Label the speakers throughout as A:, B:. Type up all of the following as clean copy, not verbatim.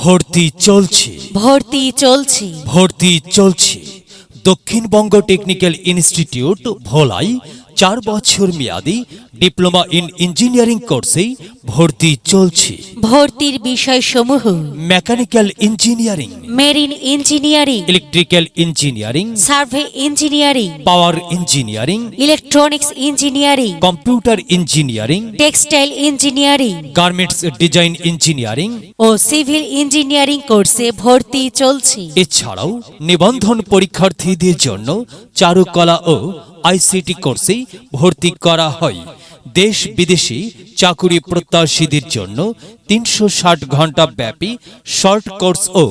A: ভর্তি চলছে
B: ভর্তি চলছে
A: ভর্তি চলছে দক্ষিণবঙ্গ টেকনিক্যাল ইনস্টিটিউট ভোলাই 4 বছর মেয়াদী ডিপ্লোমা ইন ইঞ্জিনিয়ারিং কোর্সে ভর্তি চলছে।
B: ভর্তির বিষয়সমূহ
A: mechanical engineering,
B: marine engineering,
A: electrical engineering,
B: survey engineering,
A: power engineering,
B: electronics engineering,
A: computer engineering,
B: textile engineering
A: garments design engineering
B: ও সিভিল ইঞ্জিনিয়ারিং কোর্সে ভর্তি চলছে।
A: এছাড়াও নিবন্ধন পরীক্ষার্থীদের জন্য চারুকলা ও আইসিটি কোর্সে ভর্তি করা হয়। দেশ বিদেশি চাকুরি প্রত্যাশীদের জন্য 360 ঘন্টা ব্যাপী শর্ট কোর্স ও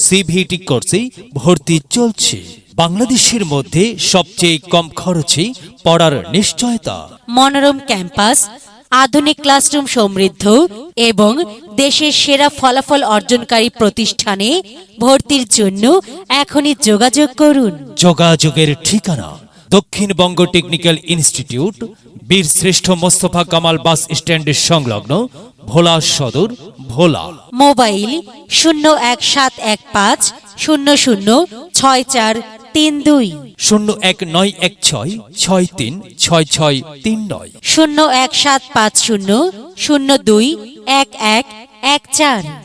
A: সিভিটি কোর্সে ভর্তি চলছে। বাংলাদেশের মধ্যে সবচেয়ে কম খরচে পড়ার নিশ্চয়তা,
B: মনোরম ক্যাম্পাস, আধুনিক ক্লাসরুম সমৃদ্ধ এবং দেশের সেরা ফলাফল অর্জনকারী প্রতিষ্ঠানে ভর্তির জন্য এখনই যোগাযোগ করুন।
A: যোগাযোগের ঠিকানা দক্ষিণবঙ্গ টেকনিক্যাল ইনস্টিটিউট, বীর শ্রেষ্ঠ মোস্তফা কামাল বাস স্ট্যান্ডের সংলগ্ন, ভোলা সদর, ভোলা।
B: মোবাইল 01715 006432,
A: 01916 636639,
B: 01750 021114।